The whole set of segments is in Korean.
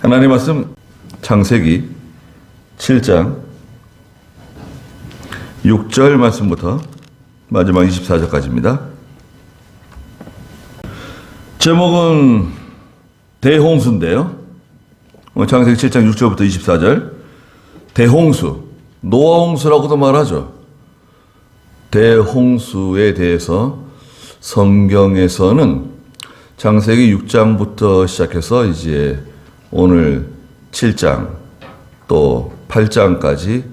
하나님 말씀 창세기 7장 6절 말씀부터 마지막 24절까지입니다. 제목은 대홍수인데요. 창세기 7장 6절부터 24절. 대홍수, 노아홍수라고도 말하죠. 대홍수에 대해서 성경에서는 창세기 6장부터 시작해서 이제 오늘 7장 또 8장까지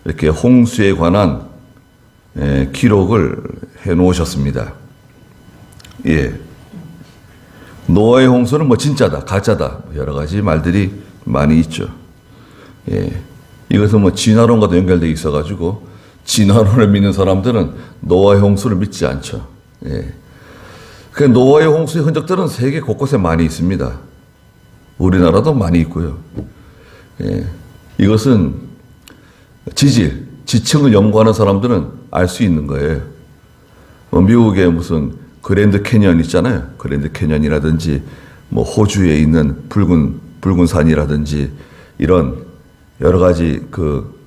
이렇게 홍수에 관한 기록을 해 놓으셨습니다. 예. 노아의 홍수는 뭐 진짜다, 가짜다, 여러 가지 말들이 많이 있죠. 예. 이것은 뭐 진화론과도 연결되어 있어가지고 진화론을 믿는 사람들은 노아의 홍수를 믿지 않죠. 예. 그 노아의 홍수의 흔적들은 세계 곳곳에 많이 있습니다. 우리나라도 많이 있고요. 예. 이것은 지층을 연구하는 사람들은 알 수 있는 거예요. 미국에 무슨 그랜드 캐년 있잖아요. 그랜드 캐년이라든지 뭐 호주에 있는 붉은 산이라든지 이런 여러 가지 그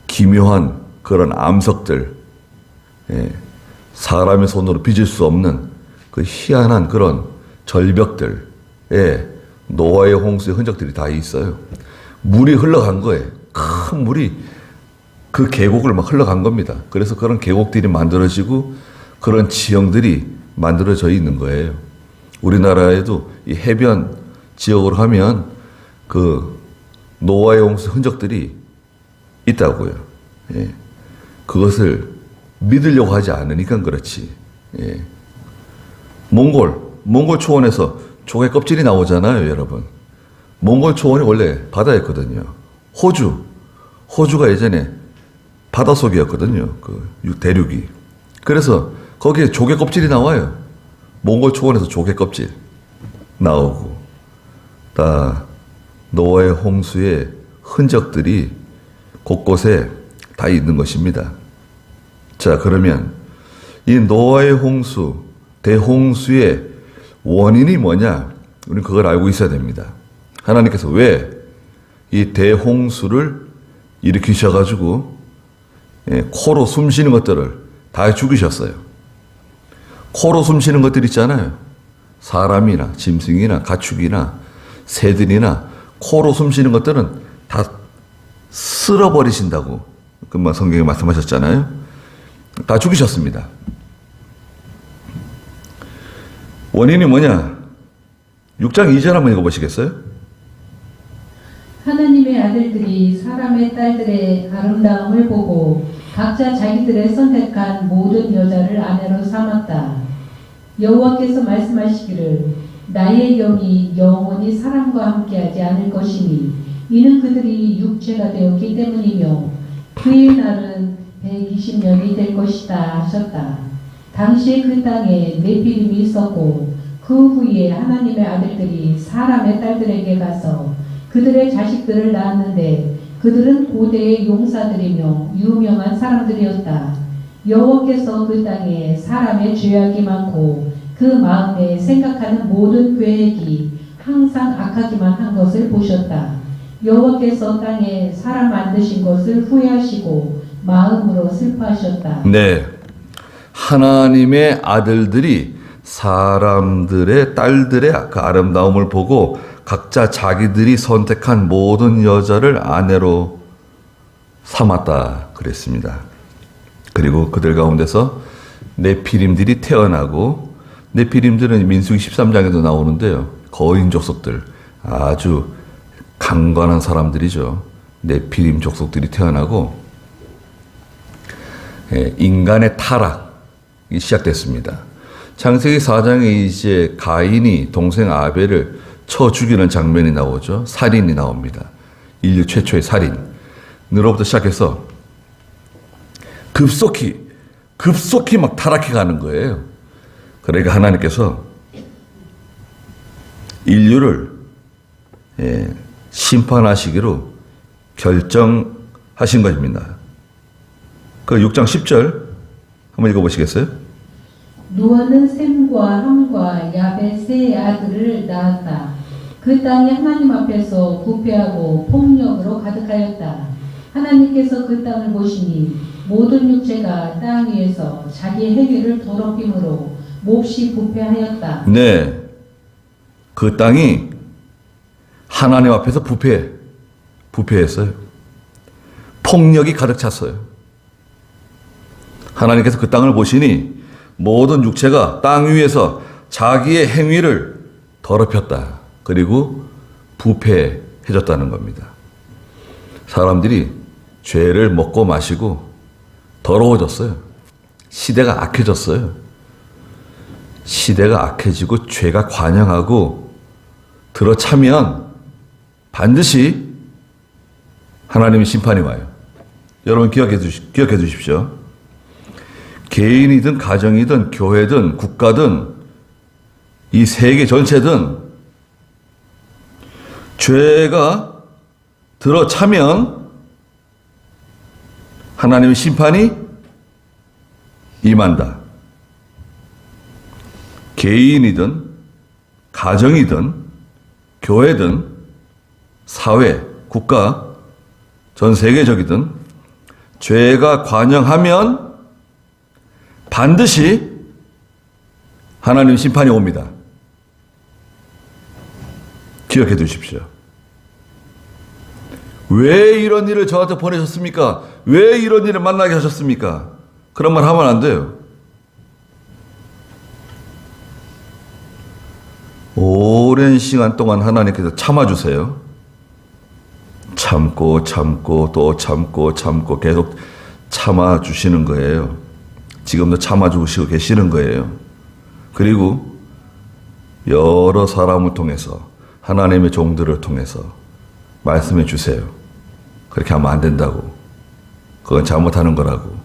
기묘한 그런 암석들, 예. 사람의 손으로 빚을 수 없는 그 희한한 그런 절벽들에 노아의 홍수의 흔적들이 다 있어요. 물이 흘러간 거예요. 큰 물이 그 계곡을 막 흘러간 겁니다. 그래서 그런 계곡들이 만들어지고 그런 지형들이 만들어져 있는 거예요. 우리나라에도 이 해변 지역으로 하면 그 노아의 홍수 흔적들이 있다고요. 예. 그것을 믿으려고 하지 않으니까 그렇지. 예. 몽골 초원에서 조개 껍질이 나오잖아요, 여러분. 몽골 초원이 원래 바다였거든요. 호주가 예전에 바닷속이었거든요. 그 대륙이. 그래서 거기에 조개 껍질이 나와요. 몽골 초원에서 조개 껍질 나오고. 다 노아의 홍수의 흔적들이 곳곳에 다 있는 것입니다. 자, 그러면 이 노아의 홍수, 대홍수의 원인이 뭐냐? 우리는 그걸 알고 있어야 됩니다. 하나님께서 왜 이 대홍수를 일으키셔가지고 코로 숨 쉬는 것들을 다 죽이셨어요. 코로 숨 쉬는 것들 있잖아요. 사람이나 짐승이나 가축이나 새들이나 코로 숨 쉬는 것들은 다 쓸어버리신다고 금방 성경에 말씀하셨잖아요. 다 죽이셨습니다. 원인이 뭐냐? 6장 2절 한번 읽어보시겠어요? 하나님의 아들들이 사람의 딸들의 아름다움을 보고 각자 자기들의 선택한 모든 여자를 아내로 삼았다. 여호와께서 말씀하시기를 나의 영이 영원히 사람과 함께하지 않을 것이니 이는 그들이 육체가 되었기 때문이며 그의 날은 120년이 될 것이다 하셨다. 당시에 그 땅에 네피림이 있었고 그 후에 하나님의 아들들이 사람의 딸들에게 가서 그들의 자식들을 낳았는데 그들은 고대의 용사들이며 유명한 사람들이었다. 여호와께서 그 땅에 사람의 죄악이 많고 그 마음에 생각하는 모든 계획이 항상 악하기만 한 것을 보셨다. 여호와께서 땅에 사람 만드신 것을 후회하시고 마음으로 슬퍼하셨다. 네, 하나님의 아들들이 사람들의 딸들의 그 아름다움을 보고 각자 자기들이 선택한 모든 여자를 아내로 삼았다 그랬습니다. 그리고 그들 가운데서 네피림들이 태어나고, 네피림들은 민수기 13장에도 나오는데요. 거인 족속들, 아주 강건한 사람들이죠. 네피림 족속들이 태어나고 인간의 타락이 시작됐습니다. 창세기 4장에 이제 가인이 동생 아벨을 쳐 죽이는 장면이 나오죠. 살인이 나옵니다. 인류 최초의 살인으로부터 시작해서 급속히 막 타락해 가는 거예요. 그러니까 하나님께서 인류를 심판하시기로 결정하신 것입니다. 그 6장 10절 한번 읽어보시겠어요? 노아는 셈과 함과 야벳 세 아들을 낳았다. 그 땅이 하나님 앞에서 부패하고 폭력으로 가득하였다. 하나님께서 그 땅을 보시니 모든 육체가 땅 위에서 자기 행위를 더럽힘으로 몹시 부패하였다. 네. 그 땅이 하나님 앞에서 부패했어요. 폭력이 가득 찼어요. 하나님께서 그 땅을 보시니 모든 육체가 땅 위에서 자기의 행위를 더럽혔다. 그리고 부패해졌다는 겁니다. 사람들이 죄를 먹고 마시고 더러워졌어요. 시대가 악해졌어요. 시대가 악해지고 죄가 관영하고 들어차면 반드시 하나님의 심판이 와요. 여러분 기억해 주십시오. 개인이든 가정이든 교회든 국가든 이 세계 전체든 죄가 들어차면 하나님의 심판이 임한다. 개인이든 가정이든 교회든 사회, 국가, 전 세계적이든 죄가 관영하면 반드시 하나님 심판이 옵니다. 기억해 두십시오. 왜 이런 일을 저한테 보내셨습니까? 왜 이런 일을 만나게 하셨습니까? 그런 말 하면 안 돼요. 오랜 시간 동안 하나님께서 참아주세요. 참고 또 참고 계속 참아주시는 거예요. 지금도 참아주시고 계시는 거예요. 그리고 여러 사람을 통해서 하나님의 종들을 통해서 말씀해 주세요. 그렇게 하면 안 된다고. 그건 잘못하는 거라고.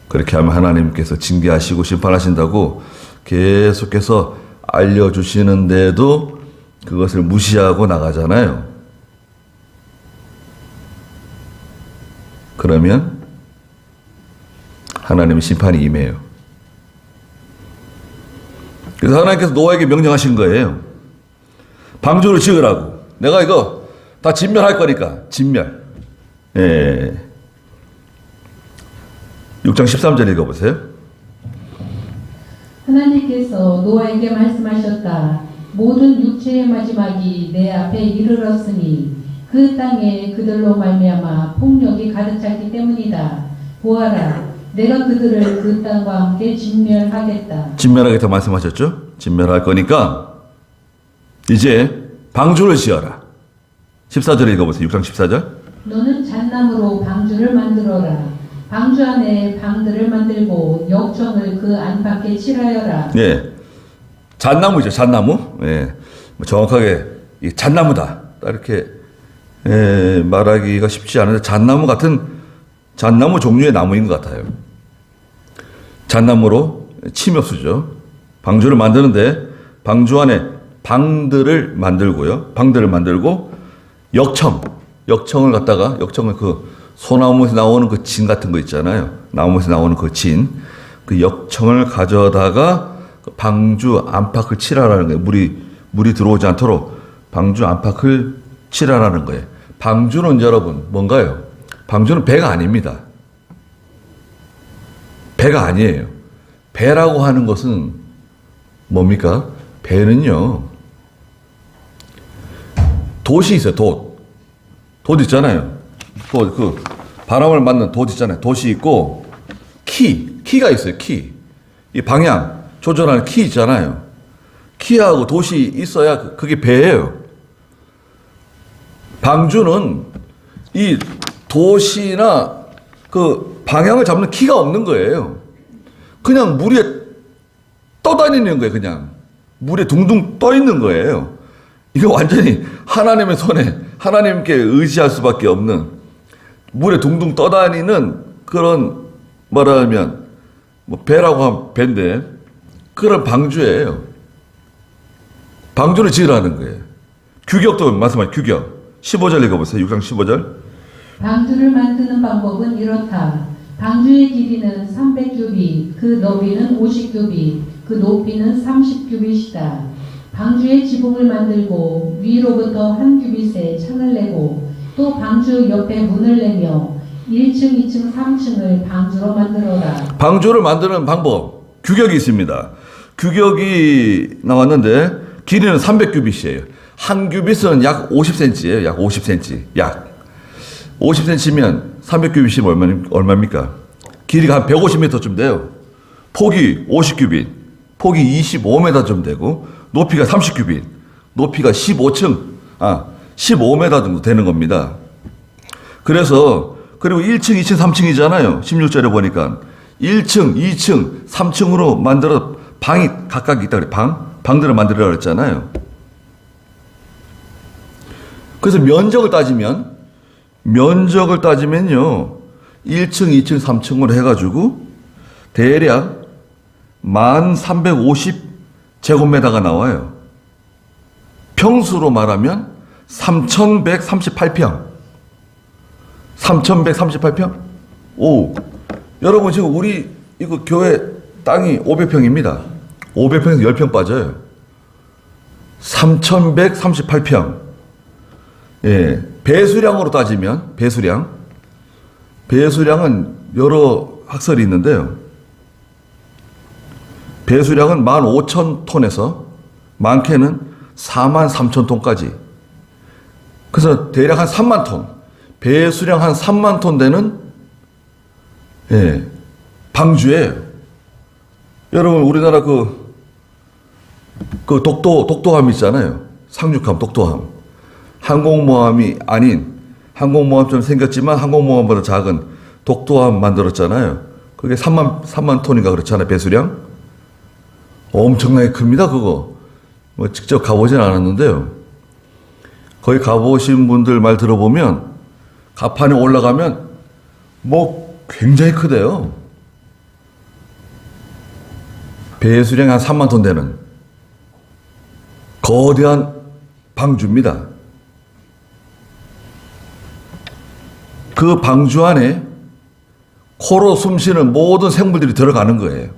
그렇게 하면 하나님께서 징계하시고 심판하신다고 계속해서 알려주시는데도 그것을 무시하고 나가잖아요. 그러면 하나님의 심판이 임해요. 그래서 하나님께서 노아에게 명령하신 거예요. 방주를 지으라고. 내가 이거 다 진멸할 거니까. 진멸. 예. 6장 13절 읽어보세요. 하나님께서 노아에게 말씀하셨다. 모든 육체의 마지막이 내 앞에 이르렀으니 그 땅에 그들로 말미암아 폭력이 가득 찼기 때문이다. 보아라, 내가 그들을 그 땅과 함께 진멸하겠다. 진멸하겠다 말씀하셨죠? 진멸할 거니까 이제 방주를 지어라. 14절 읽어보세요. 6장 14절. 너는 잣나무로 방주를 만들어라. 방주 안에 방들을 만들고 역청을 그 안팎에 칠하여라. 예. 잣나무죠, 잣나무. 예. 정확하게 이 잣나무다. 이렇게 말하기가 쉽지 않은데 잣나무 종류의 나무인 것 같아요. 잣나무로 침엽수죠. 방주를 만드는데 방주 안에 방들을 만들고요. 방들을 만들고 역청을 갖다가 역청을 그 소나무에서 나오는 그 진 같은 거 있잖아요. 나무에서 나오는 그 진, 그 역청을 가져다가 방주 안팎을 칠하라는 거예요. 물이 들어오지 않도록 방주 안팎을 칠하라는 거예요. 방주는 여러분 뭔가요? 방주는 배가 아닙니다. 배가 아니에요. 배라고 하는 것은 뭡니까? 배는요, 돛이 있어요. 돛 있잖아요. 그 바람을 맞는 돛 있잖아요. 돛이 있고 키가 있어요. 키. 이 방향 조절하는 키 있잖아요. 키하고 돛이 있어야 그게 배예요. 방주는 이 돛이나 그 방향을 잡는 키가 없는 거예요. 그냥 물 위에 떠다니는 거예요. 그냥 물에 둥둥 떠 있는 거예요. 이거 완전히 하나님의 손에 하나님께 의지할 수밖에 없는 물에 둥둥 떠다니는 그런 말하면 뭐 배라고 하면 배인데 그런 방주예요. 방주를 지으라는 거예요. 규격도 말씀하신 규격. 15절 읽어보세요. 6장 15절. 방주를 만드는 방법은 이렇다. 방주의 길이는 300규빗, 그 너비는 50규빗, 그 높이는 30규빗이다. 방주의 지붕을 만들고 위로부터 한 규빗에 창을 내고 또 방주 옆에 문을 내며 1층, 2층, 3층을 방주로 만들어라. 방주를 만드는 방법, 규격이 있습니다. 규격이 나왔는데 길이는 300규빗이에요. 한 규빗은 약 50cm예요. 약 50cm. 약 50cm면 300규빗이면 얼마입니까? 길이가 한 150m쯤 돼요. 폭이 50규빗, 폭이 25m쯤 되고 높이가 30규빗, 높이가 15m 정도 되는 겁니다. 그래서 그리고 1층, 2층, 3층이잖아요. 16절에 보니까 1층, 2층, 3층으로 만들어 방이 각각 있다 그래. 방들을 만들으라고 했잖아요. 그래서 면적을 따지면요. 1층, 2층, 3층으로 해가지고 대략 1350제곱미터가 나와요. 평수로 말하면 3138평. 3138평? 오, 여러분 지금 우리 이거 교회 땅이 500평입니다. 500평에서 10평 빠져요. 3138평. 예, 배수량으로 따지면 배수량은 여러 학설이 있는데요. 배수량은 15,000톤에서 많게는 43,000톤까지. 그래서 대략 한 3만 톤. 배수량 한 3만 톤 되는 방주예요. 여러분 우리나라 그 독도함 있잖아요. 상륙함, 독도함. 항공모함이 아닌 항공모함처럼 생겼지만 항공모함보다 작은 독도함 만들었잖아요. 그게 3만 톤인가 그렇잖아요. 배수량. 엄청나게 큽니다. 그거. 뭐 직접 가보진 않았는데요. 거기 가보신 분들 말 들어보면 가판에 올라가면 뭐 굉장히 크대요. 배수량이 한 3만 톤 되는 거대한 방주입니다. 그 방주 안에 코로 숨쉬는 모든 생물들이 들어가는 거예요.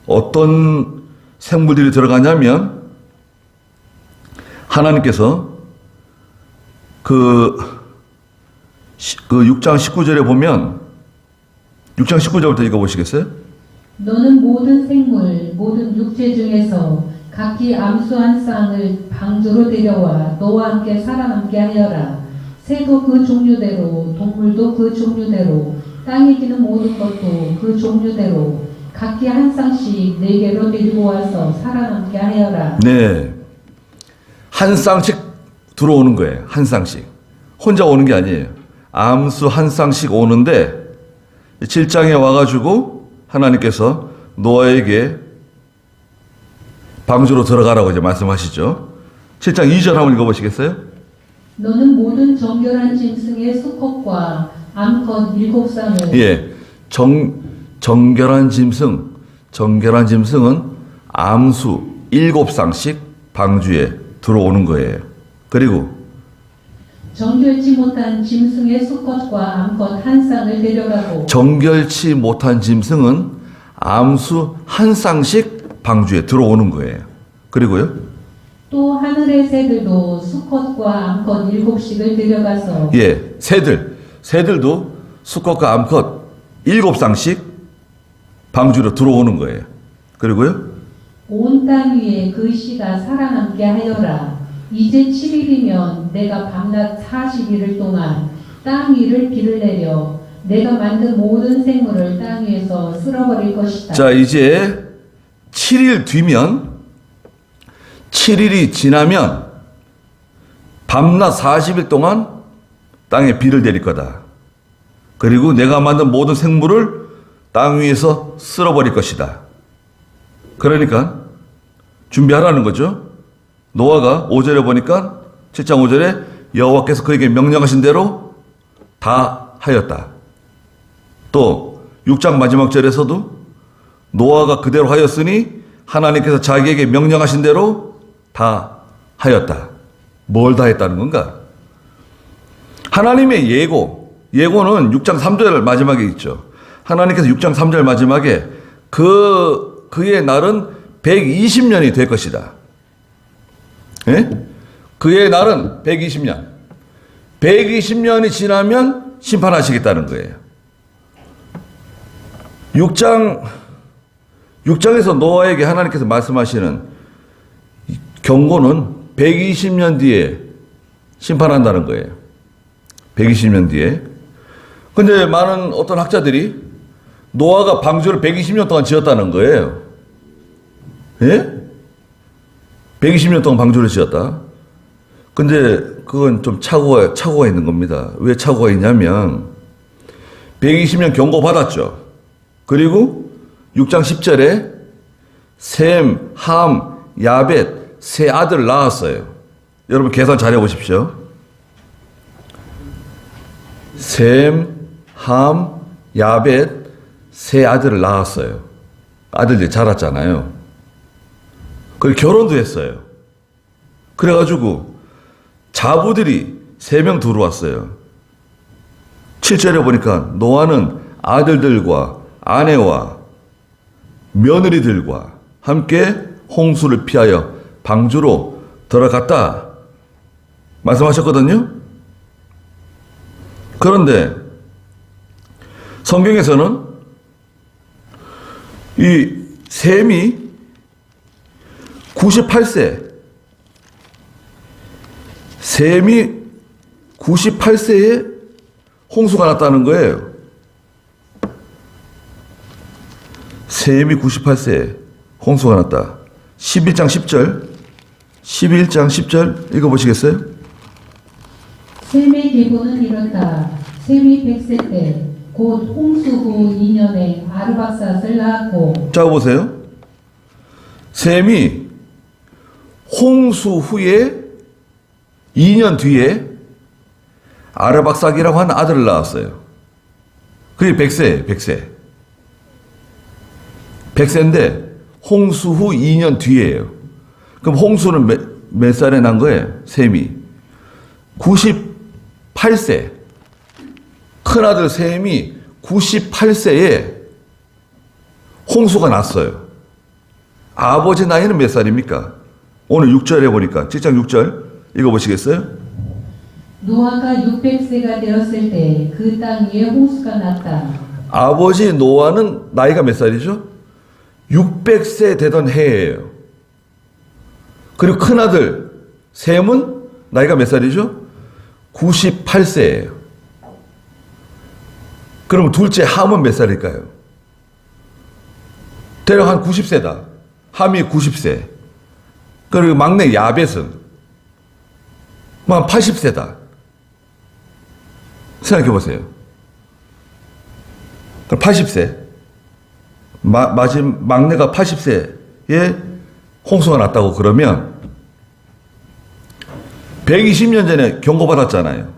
어떤 생물들이 들어가냐면 하나님께서 그 6장 19절에 보면 6장 19절부터 읽어보시겠어요? 너는 모든 생물, 모든 육체 중에서 각기 암수 한 쌍을 방주로 데려와 너와 함께 살아남게 하여라. 새도 그 종류대로, 동물도 그 종류대로, 땅에 기는 모든 것도 그 종류대로 각기 한 쌍씩 네개로 데리고 와서 살아남게 하여라. 네, 한 쌍씩 들어오는 거예요. 한 쌍씩. 혼자 오는 게 아니에요. 암수 한 쌍씩 오는데 7장에 와가지고 하나님께서 노아에게 방주로 들어가라고 이제 말씀하시죠. 7장 2절 한번 읽어보시겠어요? 너는 모든 정결한 짐승의 수컷과 암컷 7쌍을 예, 정결한 짐승은 암수 7쌍씩 방주에 들어오는 거예요. 그리고 정결치 못한 짐승의 수컷과 암컷 한 쌍을 데려가고 정결치 못한 짐승은 암수 한 쌍씩 방주에 들어오는 거예요. 그리고요. 또 하늘의 새들도 수컷과 암컷 7씩을 데려가서 예, 새들도 수컷과 암컷 7쌍씩 방주로 들어오는 거예요. 그리고요. 온 땅 위에 그 씨가 살아남게 하여라. 이제 7일이면 내가 밤낮 40일을 동안 땅 위를 비를 내려 내가 만든 모든 생물을 땅 위에서 쓸어버릴 것이다. 자, 이제 7일이 지나면 밤낮 40일 동안 땅에 비를 내릴 거다. 그리고 내가 만든 모든 생물을 땅 위에서 쓸어버릴 것이다. 그러니까 준비하라는 거죠. 노아가 5절에 보니까 7장 5절에 여호와께서 그에게 명령하신 대로 다 하였다. 또 6장 마지막 절에서도 노아가 그대로 하였으니 하나님께서 자기에게 명령하신 대로 다 하였다. 뭘 다 했다는 건가? 하나님의 예고는 6장 3절 마지막에 있죠. 하나님께서 6장 3절 마지막에 그의 날은 120년이 될 것이다. 예? 그의 날은 120년. 120년이 지나면 심판하시겠다는 거예요. 6장에서 노아에게 하나님께서 말씀하시는 경고는 120년 뒤에 심판한다는 거예요. 120년 뒤에. 근데 많은 어떤 학자들이 노아가 방주를 120년 동안 지었다는 거예요. 예? 120년 동안 방주를 지었다. 근데 그건 좀 착오가 있는 겁니다. 왜 착오가 있냐면 120년 경고 받았죠. 그리고 6장 10절에 셈, 함, 야벳 세 아들 낳았어요. 여러분 계산 잘 해보십시오. 셈, 함, 야벳 세 아들을 낳았어요. 아들들이 자랐잖아요. 그리고 결혼도 했어요. 그래가지고 자부들이 3명 들어왔어요. 7절에 보니까 노아는 아들들과 아내와 며느리들과 함께 홍수를 피하여 방주로 들어갔다 말씀하셨거든요. 그런데 성경에서는 이 셈이 98세, 셈이 98세에 홍수가 났다는 거예요. 셈이 98세에 홍수가 났다. 11장 10절, 11장 10절 읽어보시겠어요? 셈의 계보는 이렇다. 셈이 100세 때 곧 홍수 후 2년에 아르박삿을 낳았고. 자 보세요. 셈이 홍수 후에 2년 뒤에 아르박삭이라고 하는 아들을 낳았어요. 그게 100세예요. 100세. 100세인데 홍수 후 2년 뒤에요. 그럼 홍수는 몇 살에 난 거예요? 셈이 98세. 큰아들 셈이 98세에 홍수가 났어요. 아버지 나이는 몇 살입니까? 오늘 6절에 보니까 7장 6절 읽어보시겠어요? 노아가 600세가 되었을 때 그 땅 위에 홍수가 났다. 아버지 노아는 나이가 몇 살이죠? 600세 되던 해예요. 그리고 큰아들 셈은 나이가 몇 살이죠? 98세예요. 그럼 둘째 함은 몇 살일까요? 대략 한 90세다. 함이 90세. 그리고 막내 야벳은 한 80세다. 생각해 보세요. 80세. 막내가 80세에 홍수가 났다고 그러면 120년 전에 경고받았잖아요.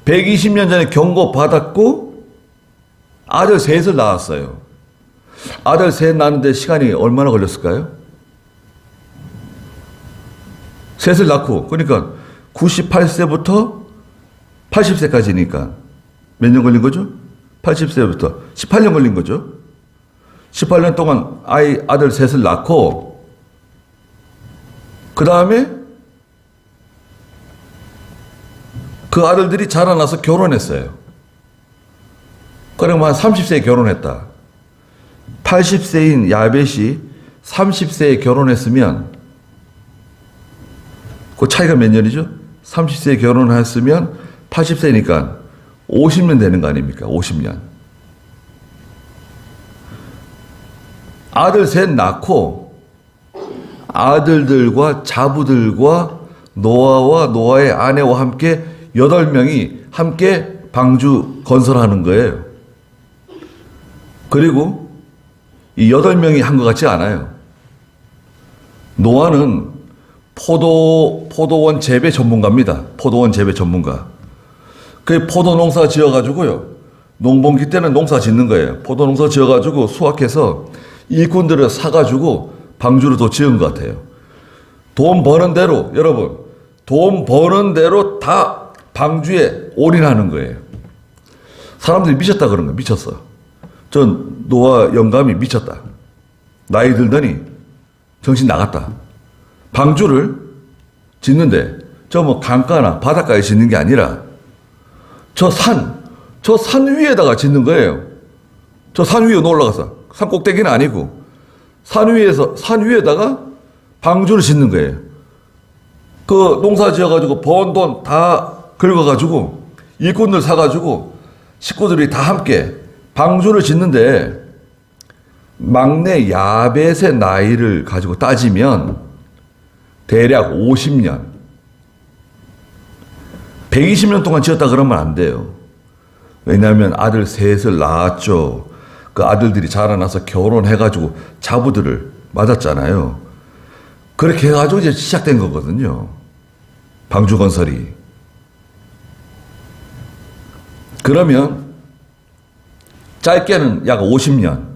120년 전에 경고받았고 아들 셋을 낳았어요. 아들 셋 낳는데 시간이 얼마나 걸렸을까요? 셋을 낳고 그러니까 98세부터 80세까지니까 몇 년 걸린 거죠? 80세부터 18년 걸린 거죠. 18년 동안 아들 셋을 낳고 그 다음에 그 아들들이 자라나서 결혼했어요. 그러면 한 30세에 결혼했다. 80세인 야벳이 30세에 결혼했으면 그 차이가 몇 년이죠? 30세에 결혼했으면 80세니까 50년 되는 거 아닙니까? 50년. 아들 셋 낳고 아들들과 자부들과 노아와 노아의 아내와 함께 8명이 함께 방주 건설하는 거예요. 그리고 이 8명이 한 것 같지 않아요. 노아는 포도원 재배 전문가입니다. 포도원 재배 전문가. 그 포도 농사 지어가지고요. 농번기 때는 농사 짓는 거예요. 포도 농사 지어가지고 수확해서 일꾼들을 사가지고 방주를 더 지은 것 같아요. 돈 버는 대로, 여러분, 돈 버는 대로 다 방주에 올인하는 거예요. 사람들이 미쳤다 그런 거예요. 미쳤어. 전 노아 영감이 미쳤다. 나이 들더니 정신 나갔다. 방주를 짓는데 저 뭐 강가나 바닷가에 짓는 게 아니라 저 산 위에다가 짓는 거예요. 저 산 위에 올라가서 산 꼭대기는 아니고 산 위에다가 방주를 짓는 거예요. 그 농사 지어가지고 번 돈 다 긁어가지고 일꾼들 사가지고 식구들이 다 함께 방주를 짓는데 막내 야벳의 나이를 가지고 따지면 대략 50년, 120년 동안 지었다 그러면 안 돼요. 왜냐하면 아들 셋을 낳았죠. 그 아들들이 자라나서 결혼해가지고 자부들을 맞았잖아요. 그렇게 해가지고 이제 시작된 거거든요. 방주 건설이. 그러면 짧게는 약 50년,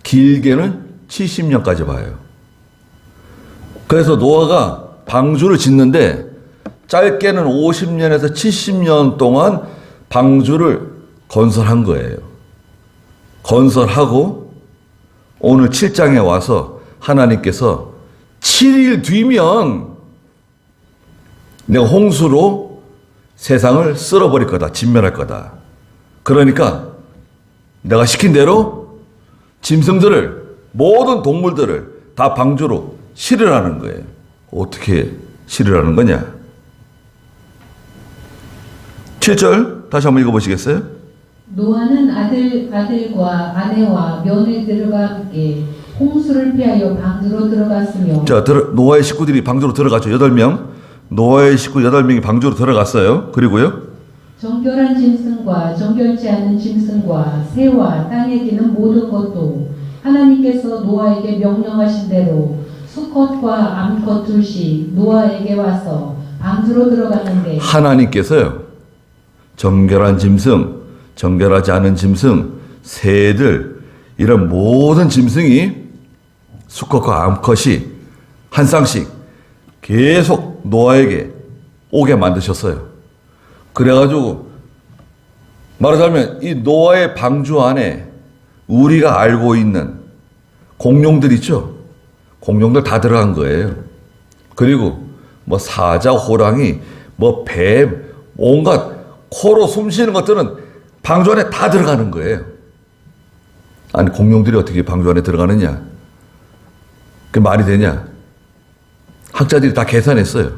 길게는 70년까지 봐요. 그래서 노아가 방주를 짓는데 짧게는 50년에서 70년 동안 방주를 건설한 거예요. 건설하고 오늘 7장에 와서 하나님께서 7일 뒤면 내가 홍수로 세상을 쓸어버릴 거다. 진멸할 거다. 그러니까 내가 시킨 대로 짐승들을, 모든 동물들을 다 방주로 실으라는 거예요. 어떻게 실으라는 거냐? 7절 다시 한번 읽어보시겠어요? 노아는 아들과 아내와 며느리들과 함께 홍수를 피하여 방주로 들어갔으며. 자, 노아의 식구들이 방주로 들어갔죠. 8명. 노아의 식구 8명이 방주로 들어갔어요. 그리고요. 정결한 짐승과 정결치 않은 짐승과 새와 땅에 기는 모든 것도 하나님께서 노아에게 명령하신 대로 수컷과 암컷 둘씩 노아에게 와서 방주로 들어갔는데. 하나님께서요. 정결한 짐승, 정결하지 않은 짐승, 새들, 이런 모든 짐승이 수컷과 암컷이 한 쌍씩 계속 노아에게 오게 만드셨어요. 그래가지고 말하자면 이 노아의 방주 안에 우리가 알고 있는 공룡들 있죠? 공룡들 다 들어간 거예요. 그리고 뭐 사자, 호랑이, 뭐 뱀, 온갖 코로 숨 쉬는 것들은 방주 안에 다 들어가는 거예요. 아니, 공룡들이 어떻게 방주 안에 들어가느냐? 그게 말이 되냐? 학자들이 다 계산했어요.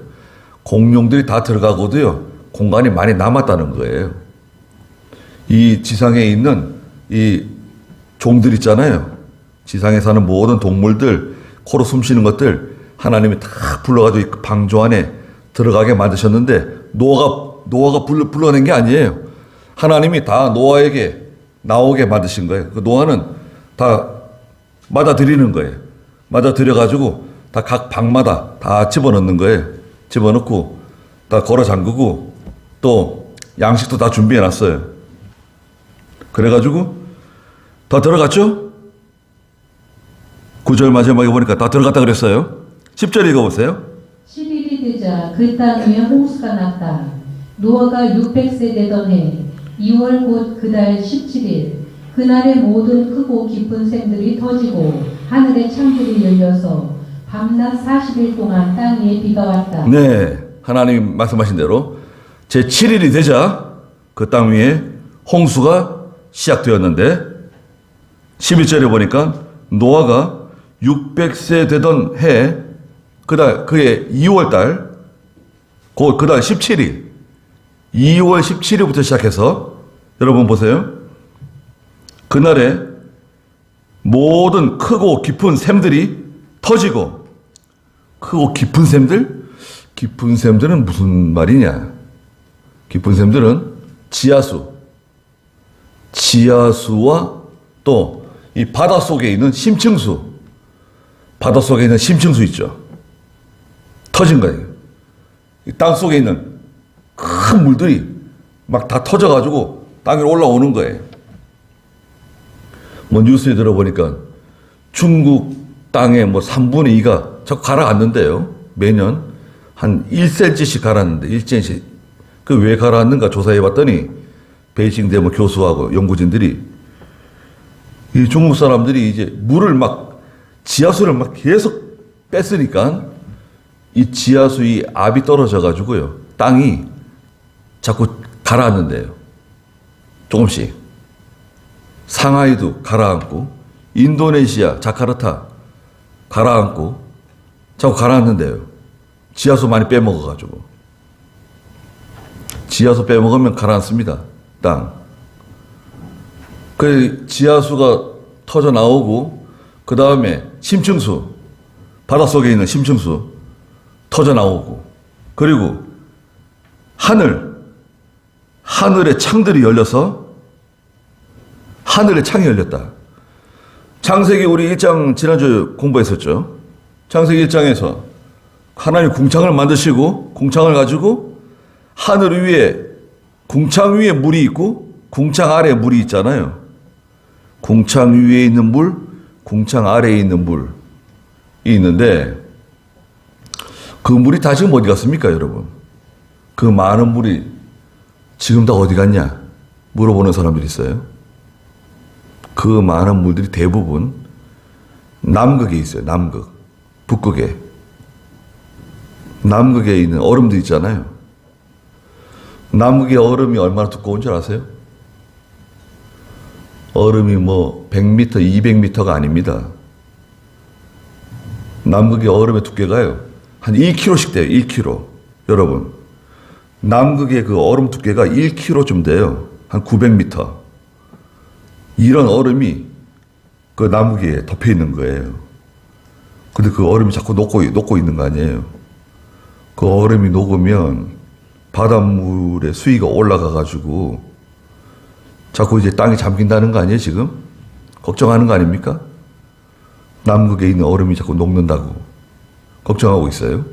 공룡들이 다 들어가고도요, 공간이 많이 남았다는 거예요. 이 지상에 있는 이 종들 있잖아요. 지상에 사는 모든 동물들, 코로 숨 쉬는 것들, 하나님이 다 불러가지고 방주 안에 들어가게 만드셨는데, 노아가 불러낸 게 아니에요. 하나님이 다 노아에게 나오게 만드신 거예요. 그 노아는 다 맞아들이는 거예요. 맞아들여가지고 다 각 방마다 다 집어넣는 거예요. 집어넣고 다 걸어 잠그고 또 양식도 다 준비해놨어요. 그래가지고 다 들어갔죠? 9절 마지막에 보니까 다 들어갔다 그랬어요. 10절 읽어보세요. 7일이 되자 그 땅 위에 홍수가 났다. 노아가 600세 되던 해 2월 곧 그달 17일 그날의 모든 크고 깊은 샘들이 터지고 하늘의 창들이 열려서 밤낮 40일 동안 땅 위에 비가 왔다. 네, 하나님 말씀하신 대로 제 7일이 되자 그 땅 위에 홍수가 시작되었는데 11절에 보니까 노아가 600세 되던 해 그해 2월달 그달 17일 2월 17일부터 시작해서 여러분 보세요. 그날에 모든 크고 깊은 샘들이 터지고, 크고 깊은 샘들? 깊은 샘들은 무슨 말이냐? 깊은 샘들은 지하수와 또 이 바닷속에 있는 심층수, 바닷속에 있는 심층수 있죠. 터진 거예요. 땅 속에 있는 큰 물들이 막 다 터져가지고 땅 위로 올라오는 거예요. 뭐 뉴스에 들어보니까 중국 땅에 뭐 3분의 2가 자꾸 가라앉는데요. 매년 한 1cm씩 가라앉는데 1cm씩. 그 왜 가라앉는가 조사해봤더니 베이징 대학교 교수하고 연구진들이 이 중국 사람들이 이제 물을 막 지하수를 막 계속 뺐으니까 이 지하수 이 압이 떨어져 가지고요. 땅이 자꾸 가라앉는데요. 조금씩. 상하이도 가라앉고 인도네시아 자카르타 가라앉고 자꾸 가라앉는데요. 지하수 많이 빼먹어 가지고. 지하수 빼먹으면 가라앉습니다. 땅. 그 지하수가 터져 나오고 그 다음에 심층수 바닷속에 있는 심층수 터져 나오고 그리고 하늘의 창들이 열려서 하늘의 창이 열렸다. 창세기 우리 1장 지난주에 공부했었죠. 창세기 1장에서 하나님 궁창을 만드시고 궁창을 가지고 하늘 위에 궁창 위에 물이 있고 궁창 아래에 물이 있잖아요. 궁창 위에 있는 물, 궁창 아래에 있는 물이 있는데 그 물이 다 지금 어디 갔습니까, 여러분? 그 많은 물이 지금 다 어디 갔냐? 물어보는 사람들이 있어요. 그 많은 물들이 대부분 남극에 있어요. 남극. 북극에. 남극에 있는 얼음들 있잖아요. 남극의 얼음이 얼마나 두꺼운 줄 아세요? 얼음이 뭐 100m, 200m가 아닙니다. 남극의 얼음의 두께가요. 한 1kg씩 돼요. 1kg. 여러분. 남극의 그 얼음 두께가 1kg쯤 돼요. 한 900m. 이런 얼음이 그 남극에 덮여 있는 거예요. 근데 그 얼음이 자꾸 녹고 있는 거 아니에요. 그 얼음이 녹으면 바닷물의 수위가 올라가가지고 자꾸 이제 땅이 잠긴다는 거 아니에요, 지금? 걱정하는 거 아닙니까? 남극에 있는 얼음이 자꾸 녹는다고 걱정하고 있어요.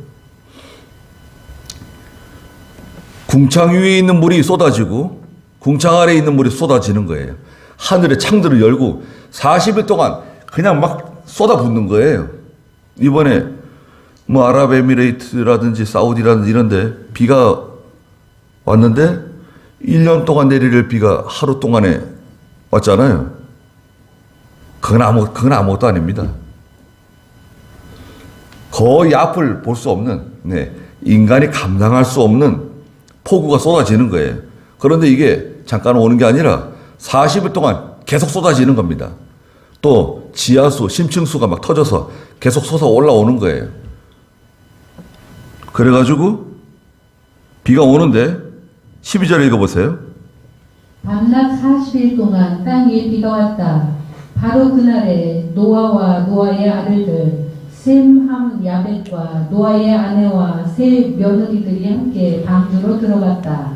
궁창 위에 있는 물이 쏟아지고 궁창 아래에 있는 물이 쏟아지는 거예요. 하늘의 창들을 열고 40일 동안 그냥 막 쏟아붓는 거예요. 이번에 뭐 아랍에미레이트라든지 사우디라든지 이런데 비가 왔는데 1년 동안 내릴 비가 하루 동안에 왔잖아요. 그건 아무것도 아닙니다. 거의 앞을 볼 수 없는, 인간이 감당할 수 없는 폭우가 쏟아지는 거예요. 그런데 이게 잠깐 오는 게 아니라 40일 동안 계속 쏟아지는 겁니다. 또 지하수, 심층수가 막 터져서 계속 솟아 올라오는 거예요. 그래가지고 비가 오는데 12절 읽어보세요. 밤낮 40일 동안 땅 위에 비가 왔다. 바로 그날에 노아와 노아의 아들들 셈, 함, 야벳과 노아의 아내와 세 며느리들이 함께 방주로 들어갔다.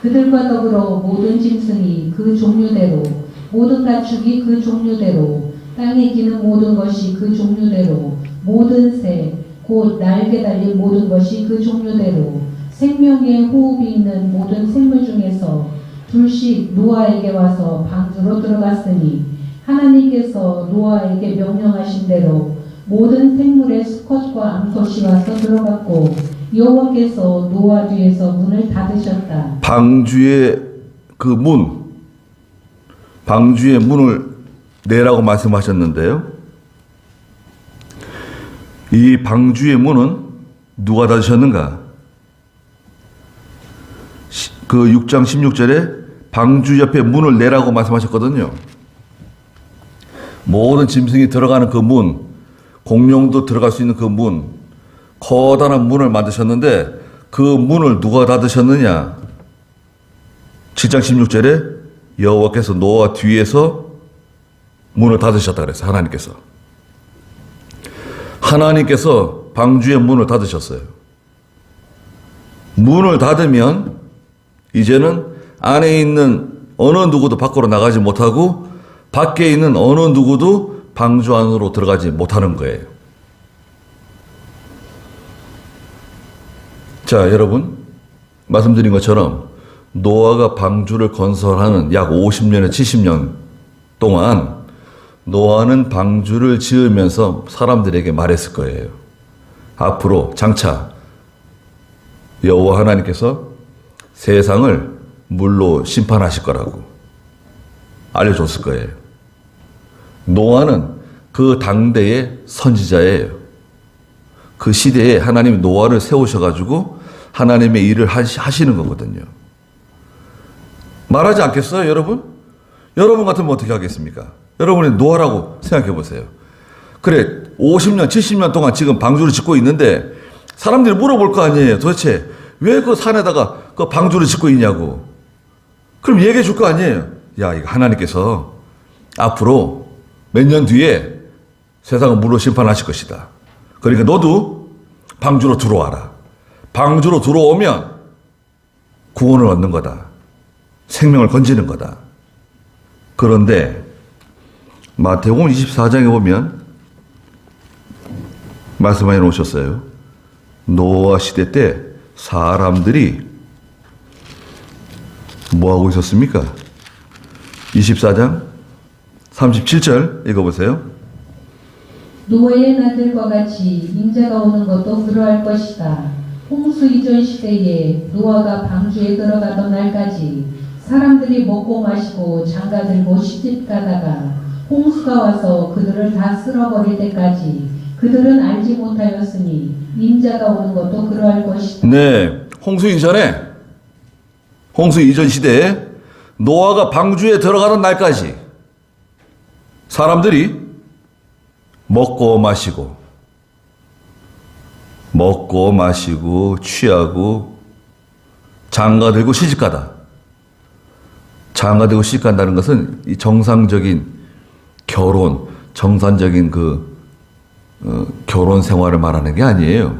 그들과 더불어 모든 짐승이 그 종류대로, 모든 가축이 그 종류대로, 땅에 기는 모든 것이 그 종류대로, 모든 새, 곧 날개 달린 모든 것이 그 종류대로, 생명의 호흡이 있는 모든 생물 중에서 둘씩 노아에게 와서 방주로 들어갔으니 하나님께서 노아에게 명령하신 대로 모든 생물의 수컷과 암컷이 와서 들어갔고 여호와께서 노아 뒤에서 문을 닫으셨다. 방주의 방주의 문을 내라고 말씀하셨는데요. 이 방주의 문은 누가 닫으셨는가? 그 6장 16절에 방주 옆에 문을 내라고 말씀하셨거든요. 모든 짐승이 들어가는 그 문, 공룡도 들어갈 수 있는 그 문, 커다란 문을 만드셨는데 그 문을 누가 닫으셨느냐? 7장 16절에 여호와께서 노아 뒤에서 문을 닫으셨다 그랬어요. 하나님께서 방주의 문을 닫으셨어요. 문을 닫으면 이제는 안에 있는 어느 누구도 밖으로 나가지 못하고 밖에 있는 어느 누구도 방주 안으로 들어가지 못하는 거예요. 자, 여러분, 말씀드린 것처럼 노아가 방주를 건설하는 약 50년에 70년 동안 노아는 방주를 지으면서 사람들에게 말했을 거예요. 앞으로 장차 여호와 하나님께서 세상을 물로 심판하실 거라고 알려줬을 거예요. 노아는 그 당대의 선지자예요. 그 시대에 하나님이 노아를 세우셔가지고 하나님의 일을 하시는 거거든요. 말하지 않겠어요, 여러분? 여러분 같으면 어떻게 하겠습니까? 여러분이 노아라고 생각해 보세요. 그래, 50년, 70년 동안 지금 방주를 짓고 있는데 사람들이 물어볼 거 아니에요. 도대체 왜 그 산에다가 그 방주를 짓고 있냐고. 그럼 얘기해 줄 거 아니에요. 야, 이거 하나님께서 앞으로 몇 년 뒤에 세상을 물로 심판하실 것이다. 그러니까 너도 방주로 들어와라. 방주로 들어오면 구원을 얻는 거다. 생명을 건지는 거다. 그런데 마태복음 24장에 보면 말씀해 놓으셨어요. 노아 시대 때 사람들이 뭐 하고 있었습니까? 24장 37절 읽어보세요. 노아의 날들과 같이 인자가 오는 것도 그러할 것이다. 홍수 이전 시대에 노아가 방주에 들어가던 날까지 사람들이 먹고 마시고 장가들고 시집 가다가 홍수가 와서 그들을 다 쓸어버릴 때까지 그들은 알지 못하였으니 인자가 오는 것도 그러할 것이다. 네, 홍수 이전 시대에 노아가 방주에 들어가던 날까지 사람들이 먹고 마시고 취하고 장가들고 시집가다. 장가들고 시집간다는 것은 이 정상적인 결혼, 정상적인 결혼 생활을 말하는 게 아니에요.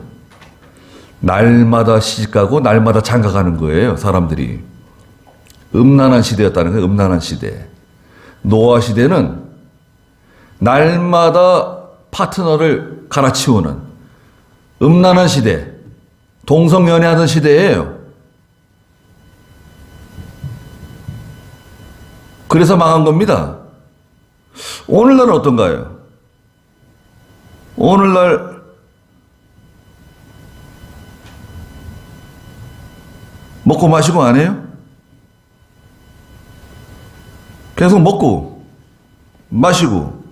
날마다 시집가고 날마다 장가가는 거예요, 사람들이. 음란한 시대였다는 거예요, 음란한 시대. 노아 시대는 날마다 파트너를 갈아치우는 음란한 시대, 동성연애하던 시대예요. 그래서 망한 겁니다. 오늘날은 어떤가요? 오늘날 먹고 마시고 안 해요? 계속 먹고 마시고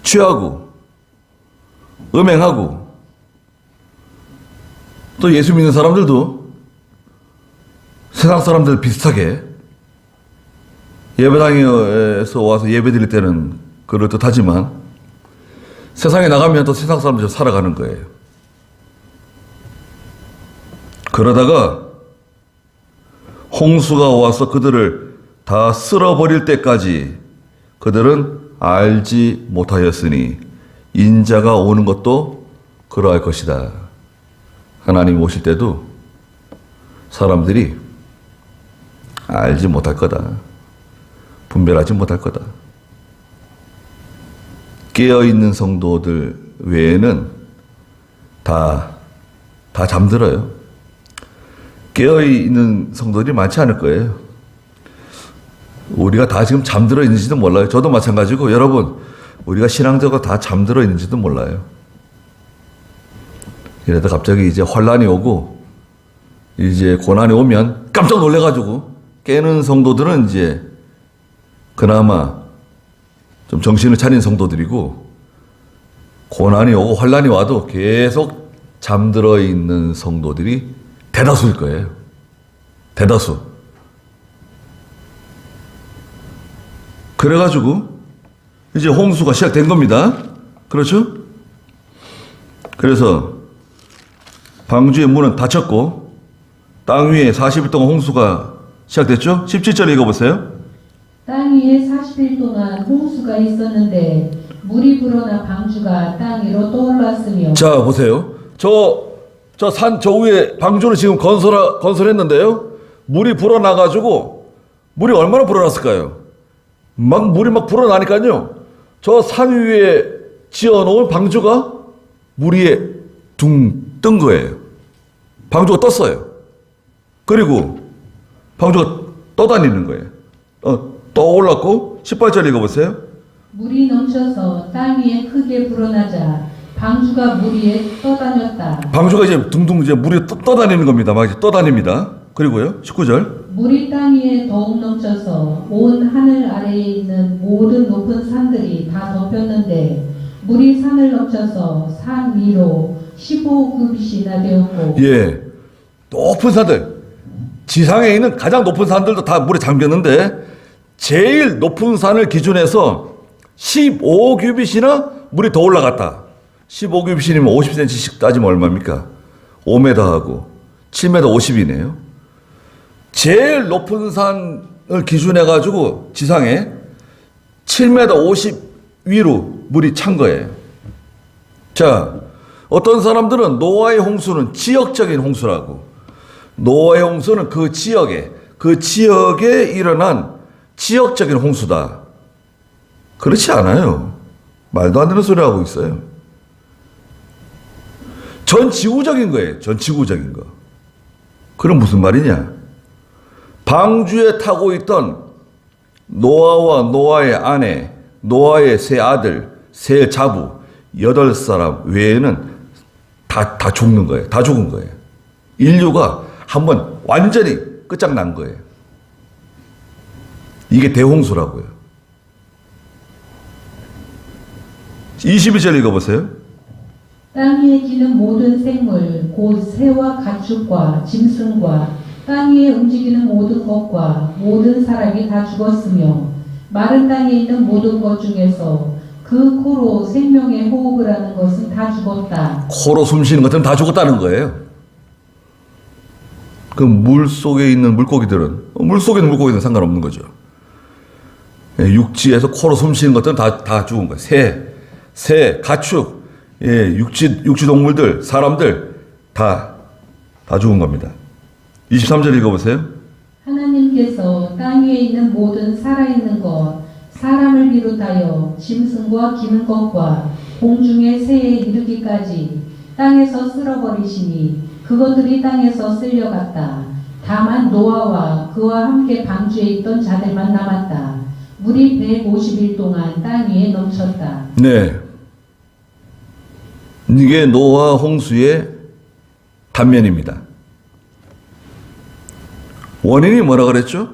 취하고 음행하고 또 예수 믿는 사람들도 세상 사람들 비슷하게 예배당에서 와서 예배 드릴 때는 그럴듯하지만 세상에 나가면 또 세상 사람들처럼 살아가는 거예요. 그러다가 홍수가 와서 그들을 다 쓸어버릴 때까지 그들은 알지 못하였으니 인자가 오는 것도 그러할 것이다. 하나님 오실 때도 사람들이 알지 못할 거다. 분별하지 못할 거다. 깨어있는 성도들 외에는 다 잠들어요. 깨어있는 성도들이 많지 않을 거예요. 우리가 다 지금 잠들어 있는지도 몰라요. 저도 마찬가지고 여러분, 우리가 신앙적으로 다 잠들어 있는지도 몰라요. 이러다 갑자기 이제 환란이 오고 이제 고난이 오면 깜짝 놀래가지고 깨는 성도들은 이제 그나마 좀 정신을 차린 성도들이고, 고난이 오고 환란이 와도 계속 잠들어 있는 성도들이 대다수일 거예요. 대다수. 그래가지고 이제 홍수가 시작된 겁니다. 그렇죠? 그래서 방주의 문은 닫혔고 땅 위에 40일 동안 홍수가 시작됐죠? 17절 읽어보세요. 땅 위에 40일 동안 홍수가 있었는데 물이 불어나 방주가 땅 위로 떠올랐으며. 자, 보세요. 저 위에 방주를 지금 건설했는데요. 물이 불어나가지고, 물이 얼마나 불어났을까요? 물이 막 불어나니까요. 저 산 위에 지어놓은 방주가 물 위에 둥 뜬 거예요. 방주가 떴어요. 그리고 방주가 떠다니는 거예요. 떠올랐고, 18절 읽어보세요. 물이 넘쳐서 땅 위에 크게 불어나자 방주가 물 위에 떠다녔다. 방주가 이제 둥둥 이제 물이 떠다니는 겁니다. 막 이제 떠다닙니다. 그리고요, 19절. 물이 땅 위에 더욱 넘쳐서 온 하늘 아래에 있는 모든 높은 산들이 다 덮였는데 물이 산을 넘쳐서 산 위로 15규빗이나 되었고 예, 높은 산들, 지상에 있는 가장 높은 산들도 다 물에 잠겼는데 제일 높은 산을 기준해서 15규빗이나 물이 더 올라갔다. 15규빗이면 50cm씩 따지면 얼마입니까? 5m하고 7m 50이네요. 제일 높은 산을 기준해가지고 지상에 7m 50 위로 물이 찬 거예요. 자, 어떤 사람들은 노아의 홍수는 지역적인 홍수라고. 노아의 홍수는 그 지역에 일어난 지역적인 홍수다. 그렇지 않아요. 말도 안 되는 소리 하고 있어요. 전 지구적인 거예요. 전 지구적인 거. 그럼 무슨 말이냐? 방주에 타고 있던 노아와 노아의 아내, 노아의 세 아들, 세 자부, 8사람 외에는 다 죽는 거예요. 다 죽은 거예요. 인류가 한번 완전히 끝장난 거예요. 이게 대홍수라고요. 21절 읽어보세요. 땅 위에 기는 모든 생물 곧 새와 가축과 짐승과 땅 위에 움직이는 모든 것과 모든 사람이 다 죽었으며 마른 땅에 있는 모든 것 중에서 그 코로 생명의 호흡을 하는 것은 다 죽었다. 코로 숨쉬는 것들은 다 죽었다는 거예요. 그 물 속에 있는 물고기들은 상관없는 거죠. 육지에서 코로 숨쉬는 것들은 다 죽은 거예요. 새, 가축, 육지 동물들, 사람들 다 죽은 겁니다. 23절 읽어보세요. 하나님께서 땅 위에 있는 모든 살아있는 것, 사람을 비롯하여 짐승과 기는 것과 공중의 새에 이르기까지 땅에서 쓸어버리시니 그것들이 땅에서 쓸려갔다. 다만 노아와 그와 함께 방주에 있던 자들만 남았다. 물이 150일 동안 땅 위에 넘쳤다. 네. 이게 노아 홍수의 단면입니다. 원인이 뭐라 그랬죠?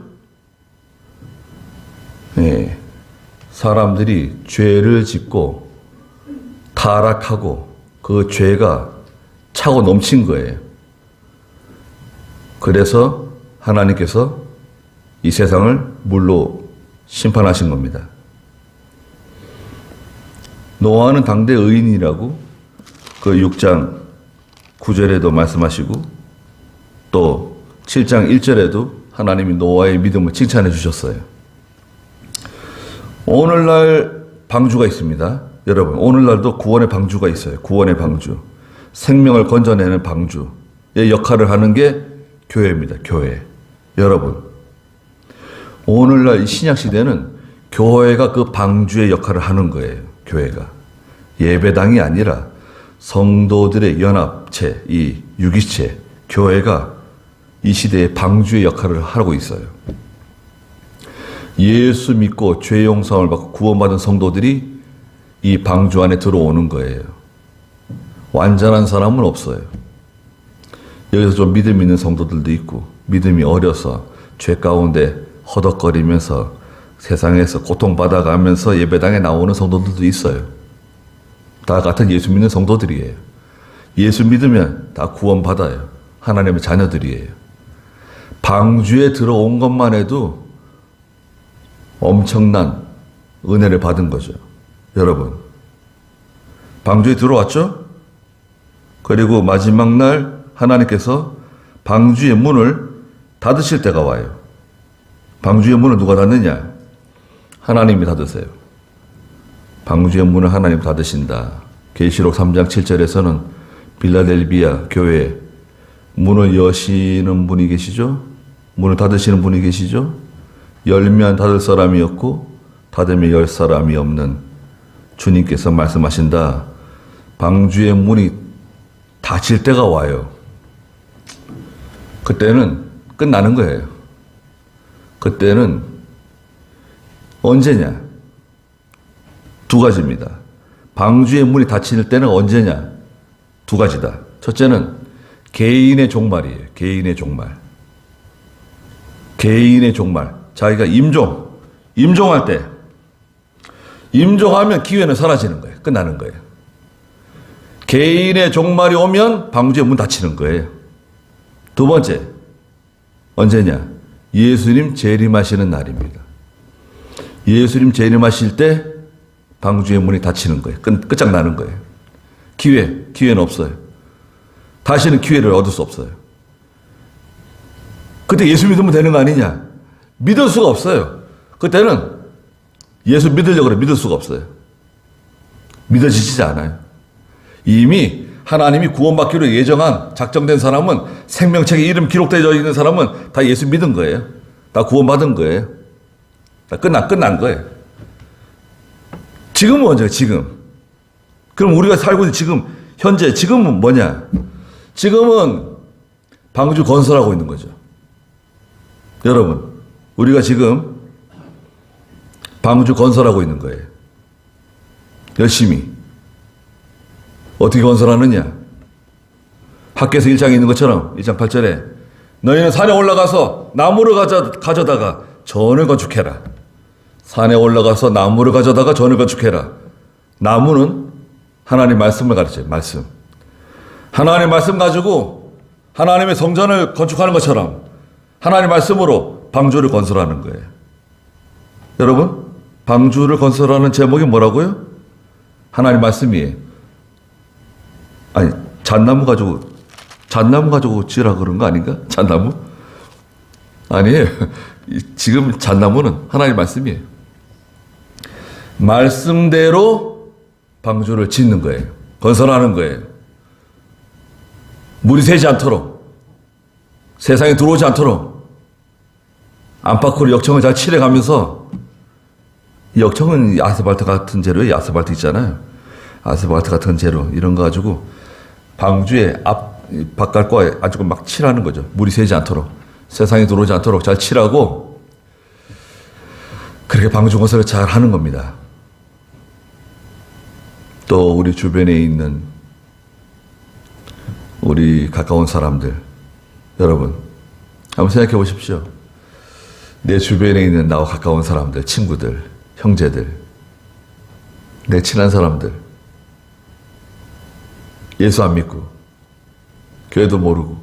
네. 사람들이 죄를 짓고 타락하고 그 죄가 차고 넘친 거예요. 그래서 하나님께서 이 세상을 물로 심판하신 겁니다. 노아는 당대 의인이라고 그 6장 9절에도 말씀하시고 또 7장 1절에도 하나님이 노아의 믿음을 칭찬해 주셨어요. 오늘날 방주가 있습니다. 여러분, 오늘날도 구원의 방주가 있어요. 구원의 방주. 생명을 건져내는 방주의 역할을 하는 게 교회입니다. 교회. 여러분, 오늘날 이 신약시대는 교회가 그 방주의 역할을 하는 거예요. 교회가. 예배당이 아니라 성도들의 연합체, 이 유기체, 교회가 이 시대의 방주의 역할을 하고 있어요. 예수 믿고 죄 용서를 받고 구원받은 성도들이 이 방주 안에 들어오는 거예요. 완전한 사람은 없어요. 여기서 좀 믿음 있는 성도들도 있고 믿음이 어려서 죄 가운데 허덕거리면서 세상에서 고통받아가면서 예배당에 나오는 성도들도 있어요. 다 같은 예수 믿는 성도들이에요. 예수 믿으면 다 구원받아요. 하나님의 자녀들이에요. 방주에 들어온 것만 해도 엄청난 은혜를 받은 거죠. 여러분, 방주에 들어왔죠? 그리고 마지막 날 하나님께서 방주의 문을 닫으실 때가 와요. 방주의 문을 누가 닫느냐? 하나님이 닫으세요. 방주의 문을 하나님 닫으신다. 계시록 3장 7절에서는 빌라델비아 교회 문을 여시는 분이 계시죠? 문을 닫으시는 분이 계시죠? 열면 닫을 사람이 없고 닫으면 열 사람이 없는 주님께서 말씀하신다. 방주의 문이 닫힐 때가 와요. 그때는 끝나는 거예요. 그때는 언제냐? 두 가지입니다. 방주의 문이 닫힐 때는 언제냐? 두 가지다. 첫째는 개인의 종말이에요. 개인의 종말. 개인의 종말. 자기가 임종할 때, 임종하면 기회는 사라지는 거예요. 끝나는 거예요. 개인의 종말이 오면 방주의 문 닫히는 거예요. 두 번째, 언제냐? 예수님 재림하시는 날입니다. 예수님 재림하실 때 방주의 문이 닫히는 거예요. 끝장나는 거예요. 기회는 없어요. 다시는 기회를 얻을 수 없어요. 그때 예수 믿으면 되는 거 아니냐? 믿을 수가 없어요. 그때는 예수 믿으려고 그래. 믿을 수가 없어요. 믿어지지 않아요. 이미 하나님이 구원받기로 예정한 작정된 사람은, 생명책에 이름 기록되어 있는 사람은 다 예수 믿은 거예요. 다 구원받은 거예요. 다 끝난 거예요. 지금은 언제? 지금. 그럼 우리가 살고 있는 지금, 현재, 지금은 뭐냐? 지금은 방주 건설하고 있는 거죠. 여러분, 우리가 지금 방주 건설하고 있는 거예요. 열심히. 어떻게 건설하느냐? 학교에서 1장에 있는 것처럼 1장 8절에 너희는 산에 올라가서 나무를 가져다가 전을 건축해라. 산에 올라가서 나무를 가져다가 전을 건축해라. 나무는 하나님 말씀을 가르쳐요. 말씀. 하나님 말씀 가지고 하나님의 성전을 건축하는 것처럼 하나님 말씀으로 방주를 건설하는 거예요. 여러분, 방주를 건설하는 제목이 뭐라고요? 하나님 말씀이에요. 아니, 잣나무 가지고 지으라 그런 거 아닌가? 잣나무? 아니에요. 지금 잣나무는 하나님 말씀이에요. 말씀대로 방주를 짓는 거예요. 건설하는 거예요. 물이 새지 않도록, 세상에 들어오지 않도록 안팎으로 역청을 잘 칠해가면서, 역청은 아스팔트 같은 재료에 아스팔트 있잖아요. 아스팔트 같은 재료 이런 거 가지고 방주의 바깥과 아주 막 칠하는 거죠. 물이 새지 않도록, 세상에 들어오지 않도록 잘 칠하고, 그렇게 방주 건설을 잘 하는 겁니다. 또 우리 주변에 있는 우리 가까운 사람들, 여러분 한번 생각해 보십시오. 내 주변에 있는 나와 가까운 사람들, 친구들, 형제들, 내 친한 사람들, 예수 안 믿고 교회도 모르고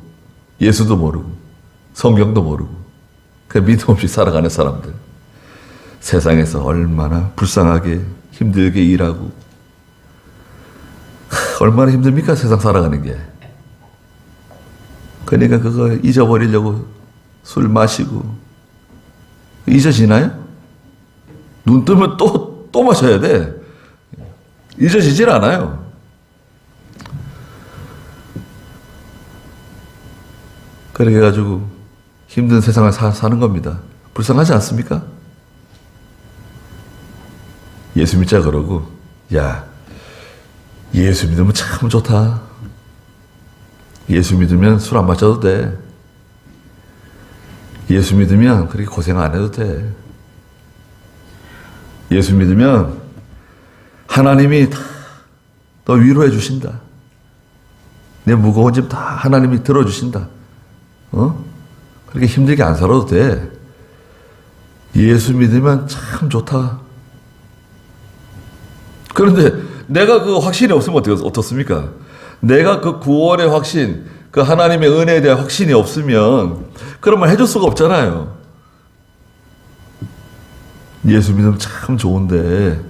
예수도 모르고 성경도 모르고 그 믿음 없이 살아가는 사람들, 세상에서 얼마나 불쌍하게 힘들게 일하고 얼마나 힘듭니까? 세상 살아가는 게. 그러니까 그거 잊어버리려고 술 마시고, 잊어지나요? 눈 뜨면 또 마셔야 돼. 잊어지질 않아요. 그렇게 해가지고 힘든 세상을 사는 겁니다. 불쌍하지 않습니까? 예수 믿자 그러고, 야, 예수 믿으면 참 좋다. 예수 믿으면 술 안 마셔도 돼. 예수 믿으면 그렇게 고생 안 해도 돼. 예수 믿으면 하나님이 다 너 위로해 주신다. 내 무거운 짐 다 하나님이 들어주신다. 그렇게 힘들게 안 살아도 돼. 예수 믿으면 참 좋다. 그런데 내가 그 확신이 없으면 어떻습니까? 내가 그 구원의 확신, 그 하나님의 은혜에 대한 확신이 없으면 그런 말 해줄 수가 없잖아요. 예수 믿으면 참 좋은데,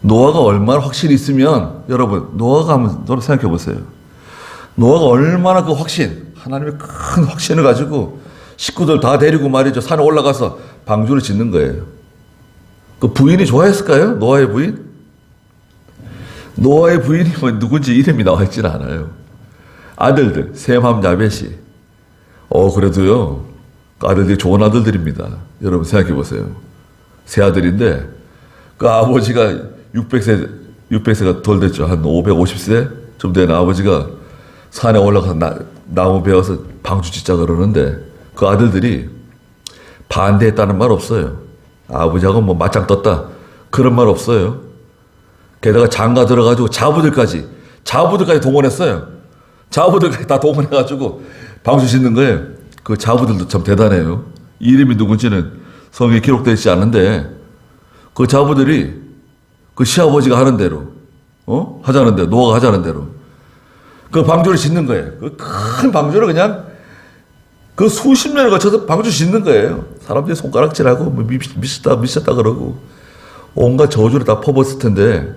노아가 얼마나 확신이 있으면, 여러분, 노아가 한번 생각해 보세요. 노아가 얼마나 그 확신, 하나님의 큰 확신을 가지고 식구들 다 데리고 말이죠. 산에 올라가서 방주를 짓는 거예요. 그 부인이 좋아했을까요? 노아의 부인? 노아의 부인이 뭐 누군지 이름이 나와 있지는 않아요. 아들들, 셈함, 야벳이. 그래도요, 그 아들들이 좋은 아들들입니다. 여러분 생각해 보세요. 세 아들인데, 그 아버지가 600세가 덜 됐죠. 한 550세 좀 된 아버지가 산에 올라가서 나무 베어서 방주 짓자 그러는데, 그 아들들이 반대했다는 말 없어요. 아버지하고 뭐 맞짱 떴다. 그런 말 없어요. 게다가 장가 들어가지고 자부들까지 동원했어요. 자부들까지 다 동원해가지고 방주 짓는 거예요. 그 자부들도 참 대단해요. 이름이 누군지는 성경에 기록되어 있지 않은데, 그 자부들이 그 시아버지가 하는 대로, 하자는 대로, 노아가 하자는 대로 그 방주를 짓는 거예요. 그 큰 방주를 그냥 그 수십 년을 거쳐서 방주 짓는 거예요. 사람들이 손가락질하고 뭐 미쳤다 그러고 온갖 저주를 다 퍼붓을 텐데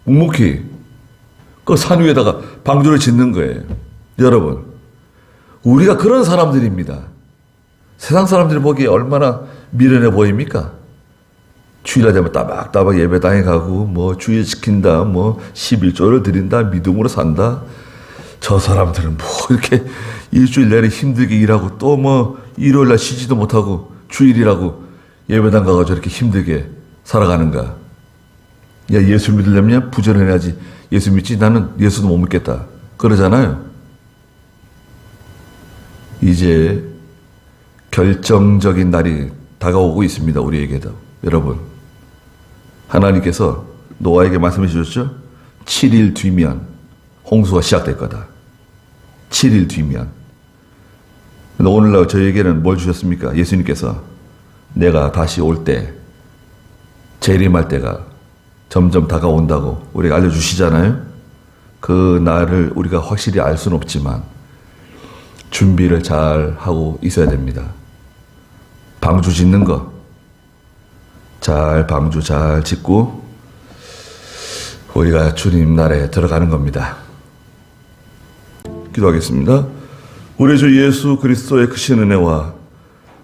묵묵히 그 산 위에다가 방주를 짓는 거예요. 여러분, 우리가 그런 사람들입니다. 세상 사람들이 보기에 얼마나 미련해 보입니까? 주일날 되면 따박따박 예배당에 가고 뭐 주일 지킨다, 뭐 11조를 드린다, 믿음으로 산다. 저 사람들은 뭐 이렇게 일주일 내내 힘들게 일하고 또 뭐 일요일날 쉬지도 못하고 주일이라고 예배당 가가지고 이렇게 힘들게 살아가는가. 야, 예수 믿으려면 부지런해야지. 예수 믿지? 나는 예수도 못 믿겠다. 그러잖아요. 이제 결정적인 날이 다가오고 있습니다. 우리에게도. 여러분, 하나님께서 노아에게 말씀해 주셨죠? 7일 뒤면 홍수가 시작될 거다. 7일 뒤면. 근데 오늘날 저희에게는 뭘 주셨습니까? 예수님께서 내가 다시 올 때, 재림할 때가 점점 다가온다고 우리가 알려주시잖아요. 그 날을 우리가 확실히 알 수는 없지만 준비를 잘 하고 있어야 됩니다. 방주 짓는 거 방주 잘 짓고 우리가 주님 나라에 들어가는 겁니다. 기도하겠습니다. 우리 주 예수 그리스도의 크신 은혜와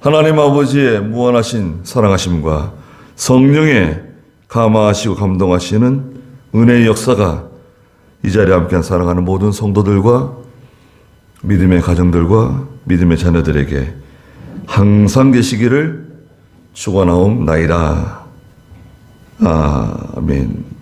하나님 아버지의 무한하신 사랑하심과 성령의 감화하시고 감동하시는 은혜의 역사가 이 자리에 함께한 사랑하는 모든 성도들과 믿음의 가정들과 믿음의 자녀들에게 항상 계시기를 축원하옵나이다. 아멘.